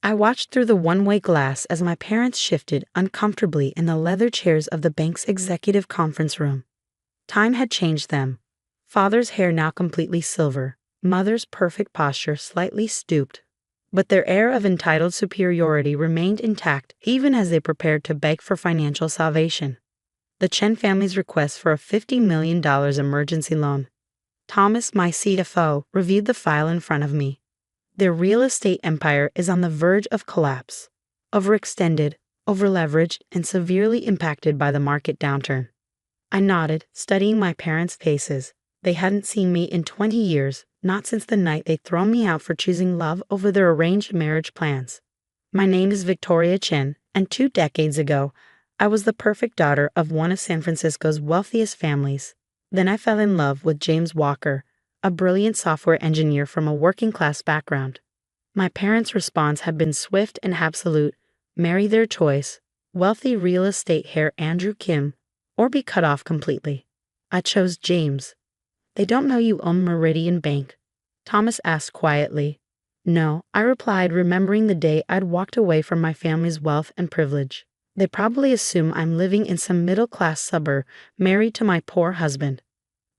I watched through the one-way glass as my parents shifted uncomfortably in the leather chairs of the bank's executive conference room. Time had changed them. Father's hair now completely silver, mother's perfect posture slightly stooped. But their air of entitled superiority remained intact even as they prepared to beg for financial salvation. The Chen family's request for a $50 million emergency loan. Thomas, my CFO, reviewed the file in front of me. Their real estate empire is on the verge of collapse. Overextended, overleveraged, and severely impacted by the market downturn. I nodded, studying my parents' faces. They hadn't seen me in 20 years, not since the night they'd thrown me out for choosing love over their arranged marriage plans. My name is Victoria Chen, and 2 decades ago, I was the perfect daughter of one of San Francisco's wealthiest families. Then I fell in love with James Walker, a brilliant software engineer from a working-class background. My parents' response had been swift and absolute: marry their choice, wealthy real estate heir Andrew Kim, or be cut off completely. I chose James. They don't know you own Meridian Bank? Thomas asked quietly. No, I replied, remembering the day I'd walked away from my family's wealth and privilege. They probably assume I'm living in some middle-class suburb, married to my poor husband.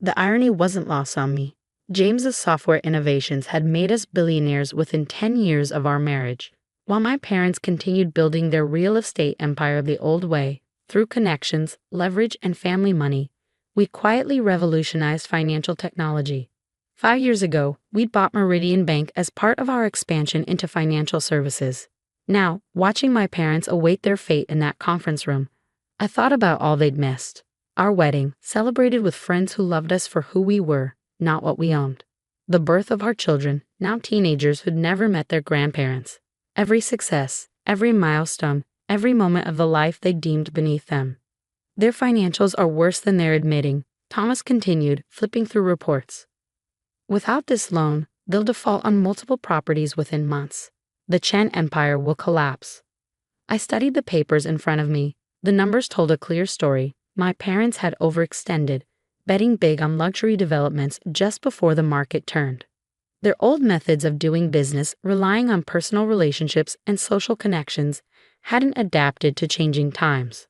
The irony wasn't lost on me. James's software innovations had made us billionaires within 10 years of our marriage, while my parents continued building their real estate empire the old way, through connections, leverage, and family money. We quietly revolutionized financial technology. 5 years ago, we'd bought Meridian Bank as part of our expansion into financial services. Now, watching my parents await their fate in that conference room, I thought about all they'd missed. Our wedding, celebrated with friends who loved us for who we were, not what we owned. The birth of our children, now teenagers who'd never met their grandparents. Every success, every milestone, every moment of the life they deemed beneath them. Their financials are worse than they're admitting, Thomas continued, flipping through reports. Without this loan, they'll default on multiple properties within months. The Chen empire will collapse. I studied the papers in front of me. The numbers told a clear story. My parents had overextended, betting big on luxury developments just before the market turned. Their old methods of doing business, relying on personal relationships and social connections, hadn't adapted to changing times.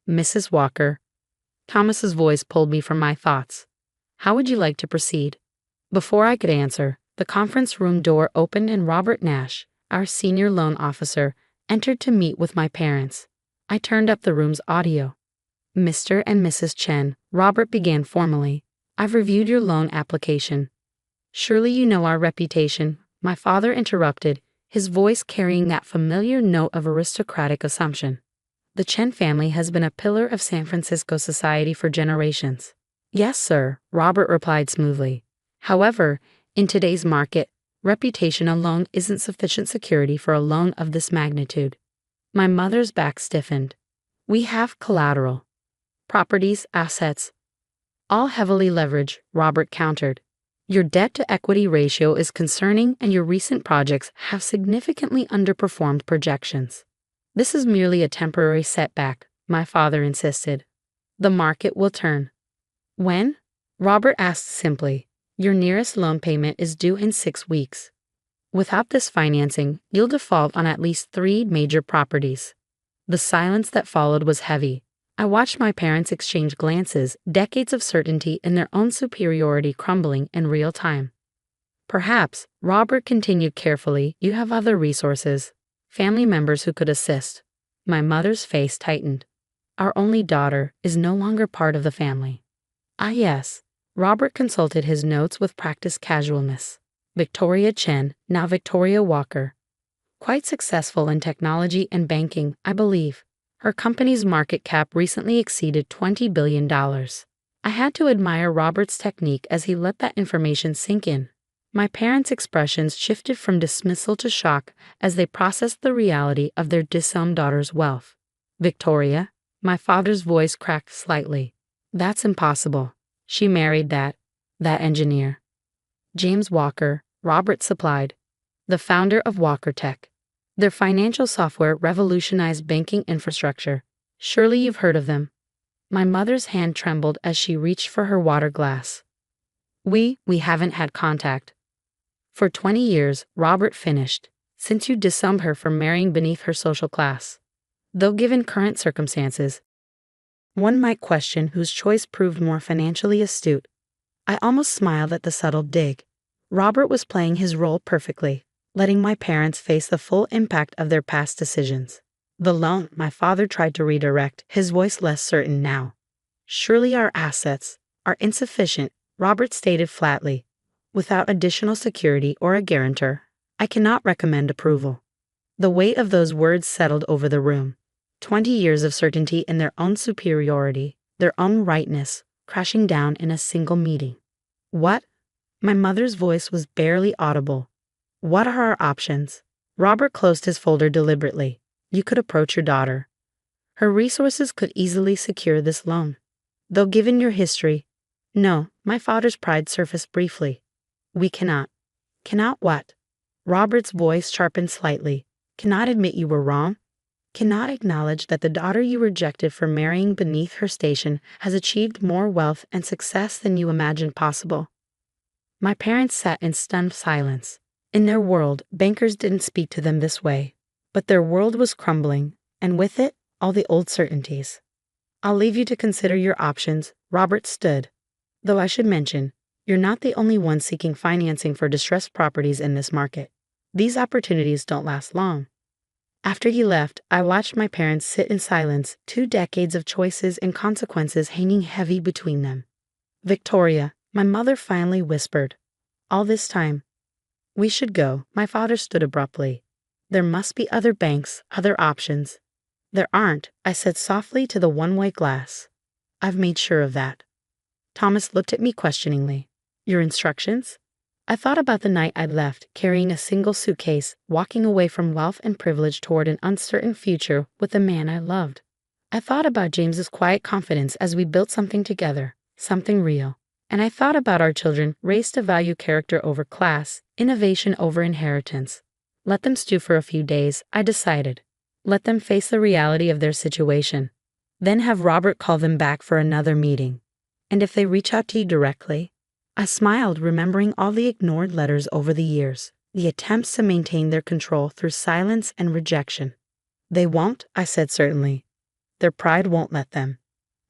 Mrs. Walker. Thomas's voice pulled me from my thoughts. How would you like to proceed? Before I could answer, the conference room door opened and Robert Nash, our senior loan officer, entered to meet with my parents. I turned up the room's audio. Mr. and Mrs. Chen, Robert began formally. I've reviewed your loan application. Surely you know our reputation, my father interrupted, his voice carrying that familiar note of aristocratic assumption. The Chen family has been a pillar of San Francisco society for generations. Yes, sir, Robert replied smoothly. However, in today's market, reputation alone isn't sufficient security for a loan of this magnitude. My mother's back stiffened. We have collateral. Properties, assets. All heavily leveraged, Robert countered. Your debt-to-equity ratio is concerning and your recent projects have significantly underperformed projections. This is merely a temporary setback, my father insisted. The market will turn. When? Robert asked simply. Your nearest loan payment is due in 6 weeks. Without this financing, you'll default on at least 3 major properties. The silence that followed was heavy. I watched my parents exchange glances, decades of certainty in their own superiority crumbling in real time. Perhaps, Robert continued carefully, you have other resources, family members who could assist. My mother's face tightened. Our only daughter is no longer part of the family. Ah, yes. Robert consulted his notes with practiced casualness. Victoria Chen, now Victoria Walker. Quite successful in technology and banking, I believe. Her company's market cap recently exceeded $20 billion. I had to admire Robert's technique as he let that information sink in. My parents' expressions shifted from dismissal to shock as they processed the reality of their disowned daughter's wealth. Victoria, my father's voice cracked slightly. That's impossible. She married that engineer. James Walker, Robert supplied. The founder of Walker Tech. Their financial software revolutionized banking infrastructure. Surely you've heard of them. My mother's hand trembled as she reached for her water glass. We haven't had contact. For 20 years, Robert finished. since you disowned her for marrying beneath her social class. Though given current circumstances, one might question whose choice proved more financially astute. I almost smiled at the subtle dig. Robert was playing his role perfectly, letting my parents face the full impact of their past decisions. The loan, my father tried to redirect, his voice less certain now. Surely our assets are insufficient, Robert stated flatly. Without additional security or a guarantor, I cannot recommend approval. The weight of those words settled over the room. 20 years of certainty in their own superiority, their own rightness, crashing down in a single meeting. What? My mother's voice was barely audible. What are our options? Robert closed his folder deliberately. You could approach your daughter. Her resources could easily secure this loan. Though given your history, no, my father's pride surfaced briefly. We cannot. Cannot what? Robert's voice sharpened slightly. Cannot admit you were wrong? Cannot acknowledge that the daughter you rejected for marrying beneath her station has achieved more wealth and success than you imagined possible? My parents sat in stunned silence. In their world, bankers didn't speak to them this way. But their world was crumbling, and with it, all the old certainties. I'll leave you to consider your options, Robert stood. Though I should mention, you're not the only one seeking financing for distressed properties in this market. These opportunities don't last long. After he left, I watched my parents sit in silence, 2 decades of choices and consequences hanging heavy between them. Victoria, my mother finally whispered. All this time. We should go, my father stood abruptly. There must be other banks, other options. There aren't, I said softly to the one-way glass. I've made sure of that. Thomas looked at me questioningly. Your instructions? I thought about the night I'd left, carrying a single suitcase, walking away from wealth and privilege toward an uncertain future with the man I loved. I thought about James's quiet confidence as we built something together, something real. And I thought about our children, raised to value character over class, innovation over inheritance. Let them stew for a few days, I decided. Let them face the reality of their situation. Then have Robert call them back for another meeting. And if they reach out to you directly? I smiled, remembering all the ignored letters over the years, the attempts to maintain their control through silence and rejection. They won't, I said certainly. Their pride won't let them.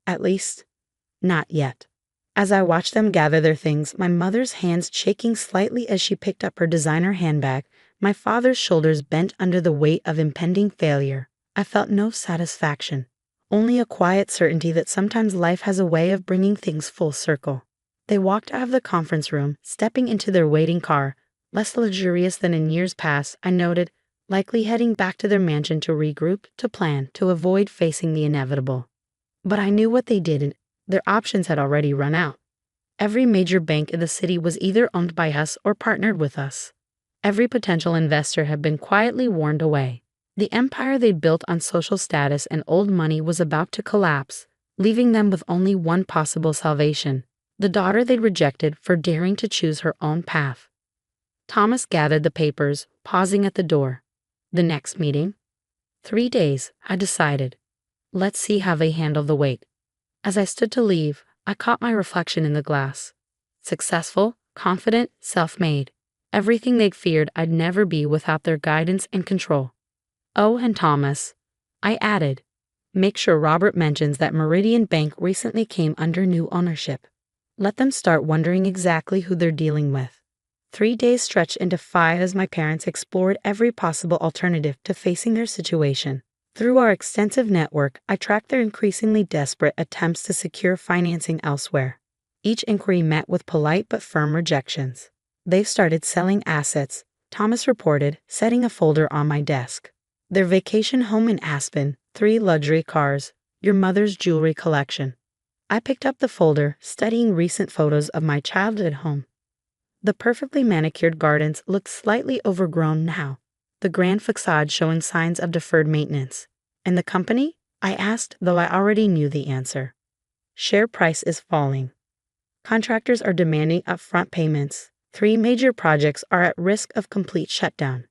At least, not yet. As I watched them gather their things, my mother's hands shaking slightly as she picked up her designer handbag, my father's shoulders bent under the weight of impending failure, I felt no satisfaction, only a quiet certainty that sometimes life has a way of bringing things full circle. They walked out of the conference room, stepping into their waiting car, less luxurious than in years past, I noted, likely heading back to their mansion to regroup, to plan, to avoid facing the inevitable. But I knew what they did. Their options had already run out. Every major bank in the city was either owned by us or partnered with us. Every potential investor had been quietly warned away. The empire they'd built on social status and old money was about to collapse, leaving them with only one possible salvation, the daughter they'd rejected for daring to choose her own path. Thomas gathered the papers, pausing at the door. The next meeting? 3 days, I decided. Let's see how they handle the wait. As I stood to leave, I caught my reflection in the glass. Successful, confident, self-made. Everything they'd feared I'd never be without their guidance and control. Oh, and Thomas, I added, make sure Robert mentions that Meridian Bank recently came under new ownership. Let them start wondering exactly who they're dealing with. 3 days stretched into 5 as my parents explored every possible alternative to facing their situation. Through our extensive network, I tracked their increasingly desperate attempts to secure financing elsewhere. Each inquiry met with polite but firm rejections. They've started selling assets, Thomas reported, setting a folder on my desk. Their vacation home in Aspen, 3 luxury cars, your mother's jewelry collection. I picked up the folder, studying recent photos of my childhood home. The perfectly manicured gardens looked slightly overgrown now, the grand facade showing signs of deferred maintenance. And the company? I asked, though I already knew the answer. Share price is falling. Contractors are demanding upfront payments. 3 major projects are at risk of complete shutdown.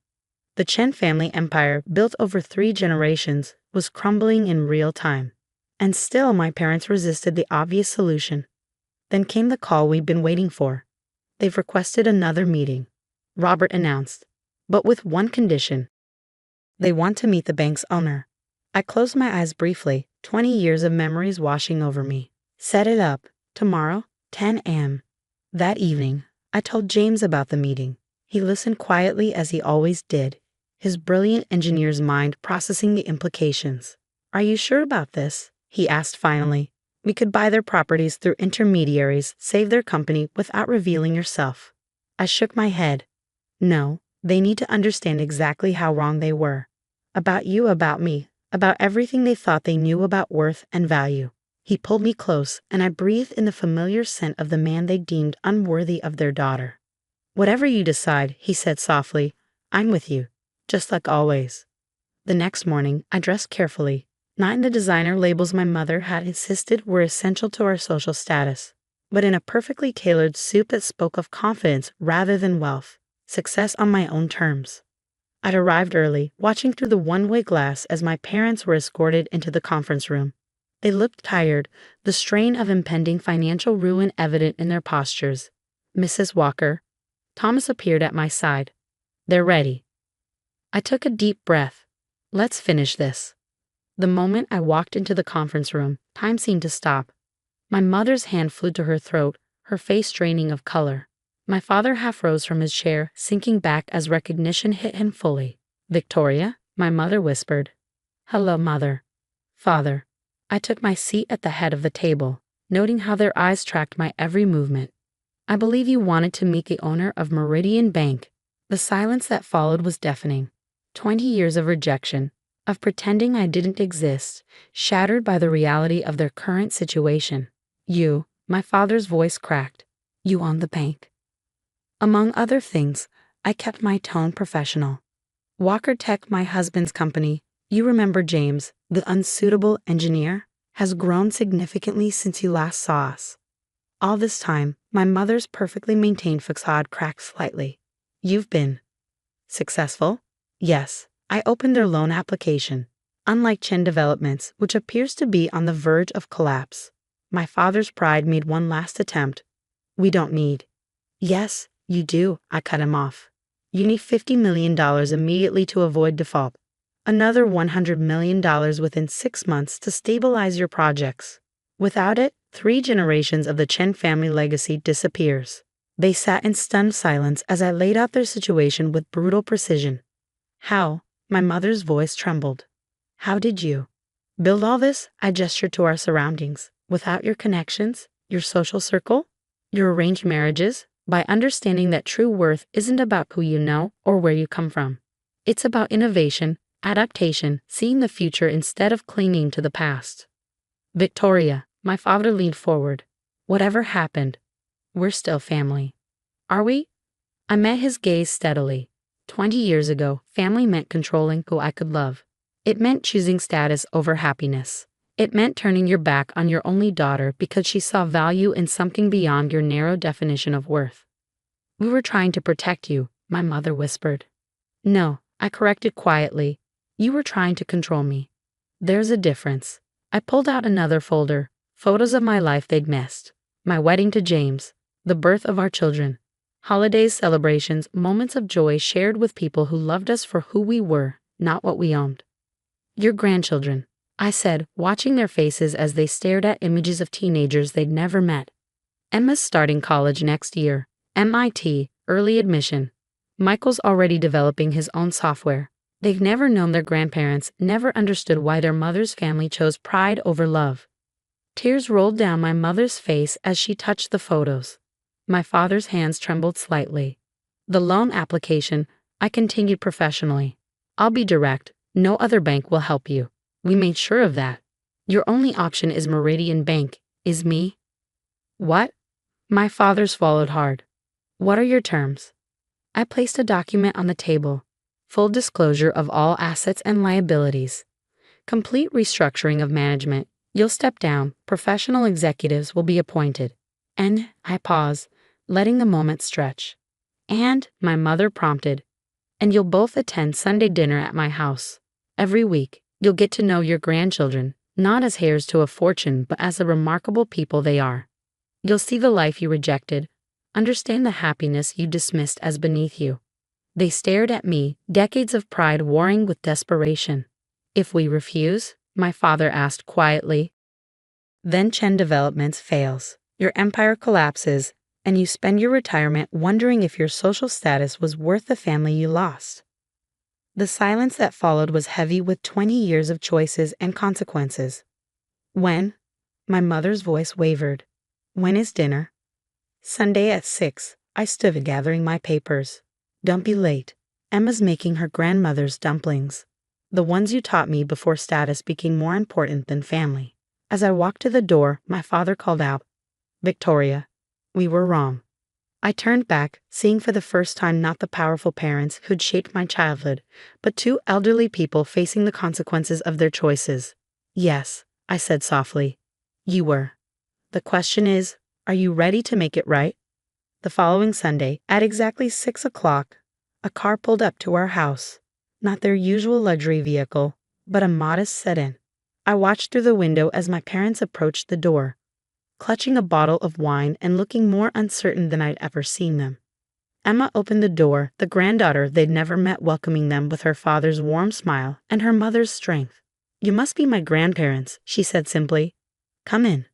The Chen family empire, built over 3 generations, was crumbling in real time. And still my parents resisted the obvious solution. Then came the call we'd been waiting for. They've requested another meeting, Robert announced. but with one condition. They want to meet the bank's owner. I closed my eyes briefly, 20 years of memories washing over me. Set it up. Tomorrow, 10 a.m. That evening, I told James about the meeting. He listened quietly as he always did, his brilliant engineer's mind processing the implications. Are you sure about this? He asked finally. We could buy their properties through intermediaries, save their company without revealing yourself. I shook my head. No, they need to understand exactly how wrong they were. About you, about me, about everything they thought they knew about worth and value. He pulled me close, and I breathed in the familiar scent of the man they deemed unworthy of their daughter. Whatever you decide, he said softly, I'm with you, just like always. The next morning, I dressed carefully, not in the designer labels my mother had insisted were essential to our social status, but in a perfectly tailored suit that spoke of confidence rather than wealth, success on my own terms. I'd arrived early, watching through the one-way glass as my parents were escorted into the conference room. They looked tired, the strain of impending financial ruin evident in their postures. Mrs. Walker. Thomas appeared at my side. They're ready. I took a deep breath. Let's finish this. The moment I walked into the conference room, time seemed to stop. My mother's hand flew to her throat, her face draining of color. My father half rose from his chair, sinking back as recognition hit him fully. Victoria, my mother whispered. Hello, Mother. Father. I took my seat at the head of the table, noting how their eyes tracked my every movement. I believe you wanted to meet the owner of Meridian Bank. The silence that followed was deafening. 20 years of rejection, of pretending I didn't exist, shattered by the reality of their current situation. You, my father's voice cracked. You own the bank. Among other things, I kept my tone professional. Walker Tech, my husband's company, you remember James, the unsuitable engineer, has grown significantly since you last saw us. All this time, my mother's perfectly maintained facade cracked slightly. You've been successful? Yes, I opened their loan application. Unlike Chen Developments, which appears to be on the verge of collapse, my father's pride made one last attempt. We don't need. Yes, you do, I cut him off. You need $50 million immediately to avoid default. Another $100 million within 6 months to stabilize your projects. Without it, 3 generations of the Chen family legacy disappears. They sat in stunned silence as I laid out their situation with brutal precision. How? My mother's voice trembled. How did you build all this? I gestured to our surroundings. Without your connections, your social circle, your arranged marriages, by understanding that true worth isn't about who you know or where you come from. It's about innovation, adaptation, seeing the future instead of clinging to the past. Victoria, my father leaned forward. Whatever happened, we're still family. Are we? I met his gaze steadily. 20 years ago, family meant controlling who I could love. It meant choosing status over happiness. It meant turning your back on your only daughter because she saw value in something beyond your narrow definition of worth. We were trying to protect you, my mother whispered. No, I corrected quietly. You were trying to control me. There's a difference. I pulled out another folder, photos of my life they'd missed. My wedding to James, the birth of our children, holidays, celebrations, moments of joy shared with people who loved us for who we were, not what we owned. Your grandchildren, I said, watching their faces as they stared at images of teenagers they'd never met. Emma's starting college next year, MIT, early admission. Michael's already developing his own software. They've never known their grandparents, never understood why their mother's family chose pride over love. Tears rolled down my mother's face as she touched the photos. My father's hands trembled slightly. The loan application, I continued professionally. I'll be direct. No other bank will help you. We made sure of that. Your only option is Meridian Bank, is me. What? My father swallowed hard. What are your terms? I placed a document on the table. Full disclosure of all assets and liabilities. Complete restructuring of management. You'll step down. Professional executives will be appointed. And I paused, letting the moment stretch. And, my mother prompted, and you'll both attend Sunday dinner at my house. Every week, you'll get to know your grandchildren, not as heirs to a fortune, but as the remarkable people they are. You'll see the life you rejected, understand the happiness you dismissed as beneath you. They stared at me, decades of pride warring with desperation. If we refuse, my father asked quietly, then Chen Developments fails, your empire collapses, and you spend your retirement wondering if your social status was worth the family you lost. The silence that followed was heavy with 20 years of choices and consequences. When? My mother's voice wavered. When is dinner? Sunday at 6, I stood gathering my papers. Don't be late. Emma's making her grandmother's dumplings. The ones you taught me before status became more important than family. As I walked to the door, my father called out, Victoria, we were wrong. I turned back, seeing for the first time not the powerful parents who'd shaped my childhood, but two elderly people facing the consequences of their choices. Yes, I said softly. You were. The question is, are you ready to make it right? The following Sunday, at exactly 6 o'clock, a car pulled up to our house. Not their usual luxury vehicle, but a modest sedan. I watched through the window as my parents approached the door, clutching a bottle of wine and looking more uncertain than I'd ever seen them. Emma opened the door, the granddaughter they'd never met welcoming them with her father's warm smile and her mother's strength. You must be my grandparents, she said simply. Come in.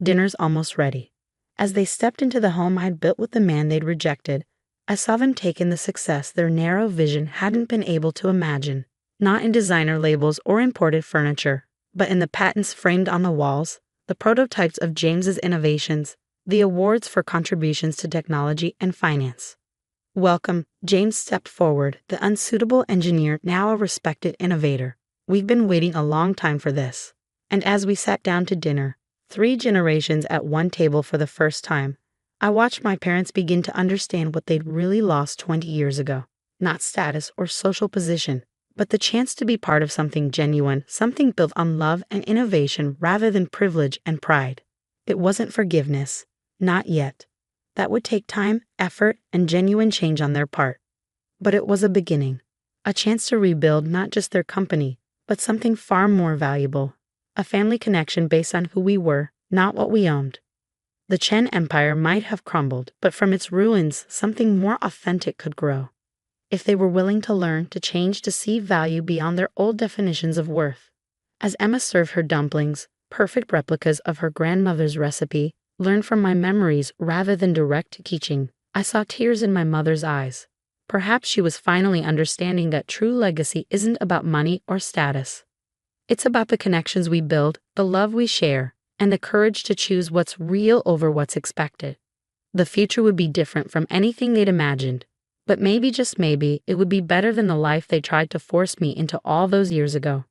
Dinner's almost ready. As they stepped into the home I'd built with the man they'd rejected, I saw them take in the success their narrow vision hadn't been able to imagine, not in designer labels or imported furniture, but in the patents framed on the walls, the prototypes of James's innovations, the awards for contributions to technology and finance. Welcome, James stepped forward, the unsuitable engineer now a respected innovator. We've been waiting a long time for this. And as we sat down to dinner, 3 generations at one table for the first time, I watched my parents begin to understand what they'd really lost 20 years ago. Not status or social position, but the chance to be part of something genuine, something built on love and innovation rather than privilege and pride. It wasn't forgiveness. Not yet. That would take time, effort, and genuine change on their part. But it was a beginning. A chance to rebuild not just their company, but something far more valuable. A family connection based on who we were, not what we owned. The Chen Empire might have crumbled, but from its ruins, something more authentic could grow. If they were willing to learn, to change, to see value beyond their old definitions of worth. As Emma served her dumplings, perfect replicas of her grandmother's recipe, learned from my memories rather than direct teaching, I saw tears in my mother's eyes. Perhaps she was finally understanding that true legacy isn't about money or status. It's about the connections we build, the love we share, and the courage to choose what's real over what's expected. The future would be different from anything they'd imagined. But maybe, just maybe, it would be better than the life they tried to force me into all those years ago.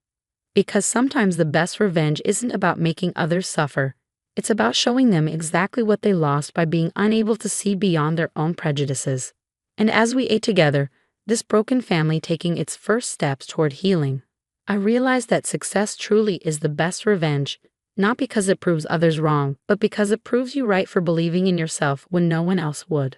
Because sometimes the best revenge isn't about making others suffer. It's about showing them exactly what they lost by being unable to see beyond their own prejudices. And as we ate together, this broken family taking its first steps toward healing, I realized that success truly is the best revenge, not because it proves others wrong, but because it proves you right for believing in yourself when no one else would.